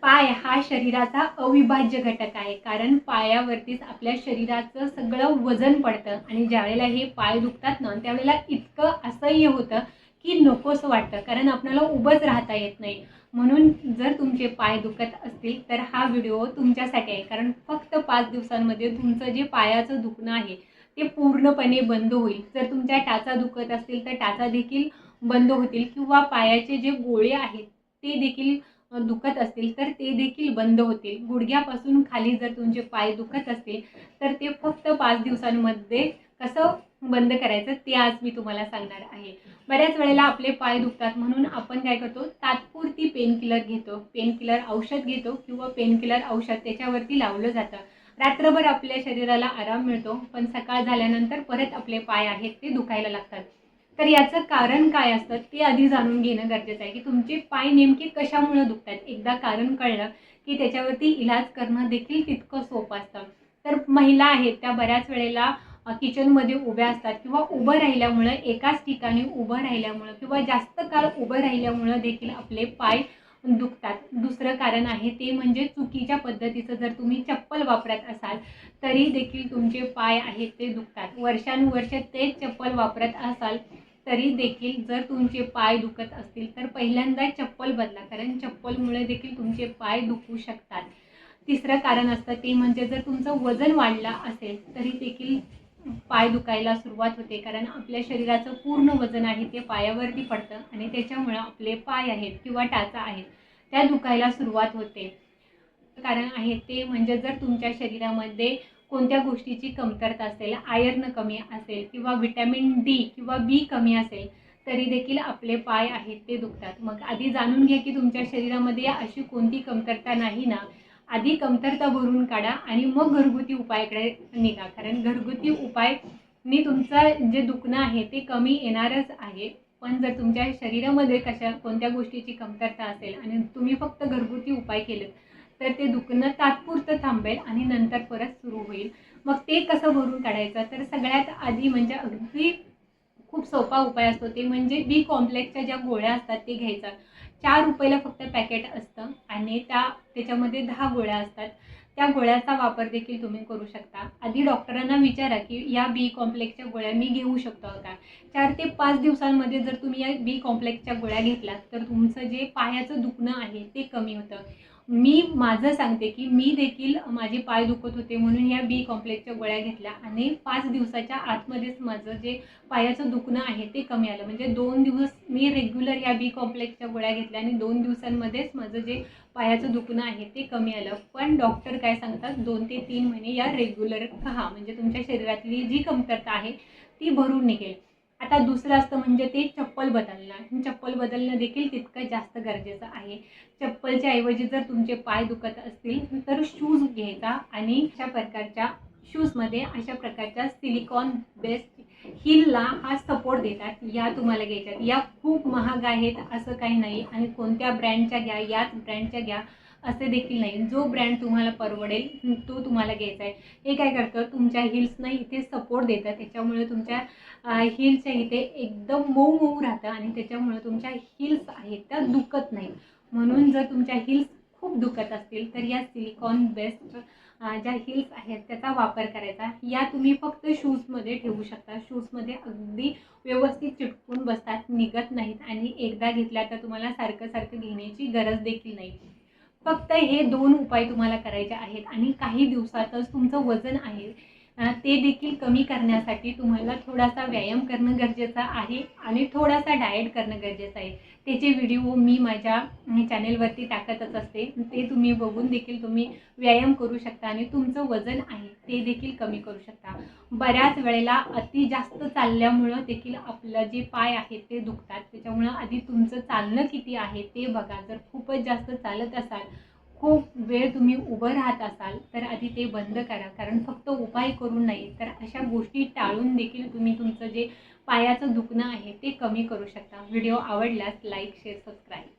पाय हा शरीराचा अविभाज्य घटक आहे, कारण पायावरतीच आपल्या शरीराचं सगळं वजन पडतं आणि ज्यावेळेला हे पाय दुखतात ना त्यावेळेला इतकं असह्य होतं की नकोसं वाटतं, कारण आपल्याला उभंच राहता येत नाही. म्हणून जर तुमचे पाय दुखत असतील तर हा व्हिडिओ तुमच्यासाठी आहे, कारण फक्त 5 दिवसांमध्ये तुमचं जे पायाचं दुखणं आहे ते पूर्णपणे बंद होईल. जर तुमच्या टाचा दुखत असतील तर टाचा देखील बंद होतील, किंवा पायाचे जे गोळे आहेत ते देखील दुखत असतील तर ते देखील बंद होतील. गुडघ्यापासून खाली जर तुमचे पाय दुखत असतील तर ते फक्त 5 दिवसांमध्ये कसं बंद करायचं ते आज मी तुम्हाला सांगणार आहे. बऱ्याच वेळेला आपले पाय दुखतात म्हणून आपण काय करतो, तात्पुरती पेनकिलर घेतो, पेनकिलर औषध घेतो किंवा पेनकिलर औषध त्याच्यावरती लावलं जातं. रात्रभर आपल्या शरीराला आराम मिळतो, पण सकाळ झाल्यानंतर परत आपले पाय आहेत ते दुखायला लागतात. तर याचं कारण काय असतं ते आधी जाणून घेणं गरजेचं आहे, की तुमचे पाय नेमके कशामुळे दुखतात. एकदा कारण कळलं की त्याच्यावरती इलाज करणं देखील तितकं सोपं असतं. तर महिला आहेत त्या बऱ्याच वेळेला किचनमध्ये उभ्या असतात किंवा उभं राहिल्यामुळं, एकाच ठिकाणी उभं राहिल्यामुळं किंवा जास्त काळ उभं राहिल्यामुळं देखील आपले पाय दुखतात. दुसरं कारण आहे ते म्हणजे चुकीच्या पद्धतीचं जर तुम्ही चप्पल वापरत असाल तरी देखील तुमचे पाय आहेत ते दुखतात. वर्षानुवर्ष तेच चप्पल वापरत असाल तरी देखील जर तुमचे पाय दुखत असतील तर पहिल्यांदा चप्पल बदला, कारण चप्पलमुळे देखील तुमचे पाय दुखू शकतात. तिसरं कारण असतं ते म्हणजे जर तुमचं वजन वाढलं असेल तरी देखील पाय दुखायला सुरुवात होते, कारण आपल्या शरीराचं पूर्ण वजन आहे ते पायावरती पडतं आणि त्याच्यामुळं आपले पाय आहेत किंवा टाचा आहेत त्या दुखायला सुरुवात होते. कारण आहे ते म्हणजे जर तुमच्या शरीरामध्ये कोणत्या गोष्टीची कमतरता असेल, आयर्न कमी असेल किंवा व्हिटॅमिन डी किंवा बी कमी असेल तरी देखील आपले पाय आहेत ते दुखतात. मग आधी जाणून घ्या की तुमच्या शरीरामध्ये अशी कोणती कमतरता नाही ना. आधी कमतरता भरून काढा आणि मग घरगुती उपायाकडे निघा, कारण घरगुती उपायनी तुमचं जे दुखणं आहे ते कमी येणारच आहे. पण जर तुमच्या शरीरामध्ये कोणत्या गोष्टीची कमतरता असेल आणि तुम्ही फक्त घरगुती उपाय केलेत तर ते दुखणं तात्पुरतं थांबेल आणि नंतर परत सुरू होईल. मग ते कसं भरून काढायचं, तर सगळ्यात आधी म्हणजे अगदी खूप सोपा उपाय असतो ते म्हणजे बी कॉम्प्लेक्सच्या ज्या गोळ्या असतात ते घ्यायचा. 4 रुपयाला फक्त पॅकेट असतं आणि त्याच्यामध्ये 10 गोळ्या असतात. त्या गोळ्याचा वापर देखील तुम्ही करू शकता. आधी डॉक्टरांना विचारा की या बी कॉम्प्लेक्सच्या गोळ्या मी घेऊ शकतो का. 4 ते 5 दिवसांमध्ये जर तुम्ही या बी कॉम्प्लेक्सच्या गोळ्या घेतलात तर तुमचं जे पायाचं दुखणं आहे ते कमी होतं. मी माझं सांगते की मी देखील माझे पाय दुखत होते म्हणून या बी कॉम्प्लेक्सच्या गोळ्या घेतल्या आणि 5 दिवसाच्या आतमध्येच माझं जे पायाचं दुखणं आहे ते कमी आलं. म्हणजे 2 दिवस मी रेग्युलर या बी कॉम्प्लेक्सच्या गोळ्या घेतल्या आणि 2 दिवसांमध्येच माझं जे पायाचं दुखणं आहे ते कमी आलं. पण डॉक्टर काय सांगतात, 2 ते 3 महिने या रेग्युलर खा, म्हणजे तुमच्या शरीरातली जी कमतरता आहे ती भरून निघेल. आता दुसरं असतं म्हणजे ते चप्पल बदलणं. चप्पल बदलणं देखील तितकं जास्त गरजेचं आहे. चप्पलच्या ऐवजी जर तुमचे पाय दुखत असतील तर शूज घ्यायचा आणि अशा प्रकारच्या शूजमध्ये अशा प्रकारच्या सिलिकॉन बेस्ड हिलला हा सपोर्ट देतात, या तुम्हाला घ्यायच्यात. या खूप महाग आहेत असं काही नाही आणि कोणत्या ब्रँडच्या घ्या, याच ब्रँडच्या घ्या असे देखील नाही. जो ब्रँड तुम्हाला परवडेल तो तुम्हाला घ्यायचा आहे. हे काय करतं, तुमच्या हिल्सना इथे सपोर्ट देतं, त्याच्यामुळे तुमच्या हिल्सच्या इथे एकदम मऊ मऊ राहतं आणि त्याच्यामुळे तुमच्या हिल्स आहेत त्या दुखत नाही. म्हणून जर तुमच्या हिल्स खूप दुखत असतील तर या सिलिकॉन बेस्ड ज्या हिल्स आहेत त्याचा वापर करायचा. या तुम्ही फक्त शूजमध्ये ठेवू शकता. शूजमध्ये अगदी व्यवस्थित चिटकून बसतात, निघत नाहीत आणि एकदा घेतल्या तर तुम्हाला सारखं सारखं घेण्याची गरज देखील नाही. फक्त हे 2 उपाय तुम्हाला करायचे आहेत आणि काही दिवसातच तुमचं वजन आहे ते देखील कमी करण्यासाठी तुम्हाला थोडासा व्यायाम करणं गरजेचं आहे आणि थोडासा डाएट करणं गरजेचं आहे. त्याचे व्हिडिओ मी माझ्या चॅनेलवरती टाकतच असते. ते तुम्ही बघून देखील तुम्ही व्यायाम करू शकता आणि तुमचं वजन आहे ते देखील कमी करू शकता. बऱ्याच वेळेला अति जास्त चालल्यामुळं देखील आपलं जे पाय आहेत ते दुखतात. त्याच्यामुळं आधी तुमचं चालणं किती आहे ते बघा. जर खूपच जास्त चालत असाल, खूप वेळ तुम्ही उभं राहत असाल तर आधी ते बंद करा, कारण फक्त उपाय करून नाही तर अशा गोष्टी टाळून देखील तुम्ही तुमचं जे पायाचं दुखणं आहे ते कमी करू शकता. व्हिडिओ आवडल्यास लाईक, शेअर, सबस्क्राईब.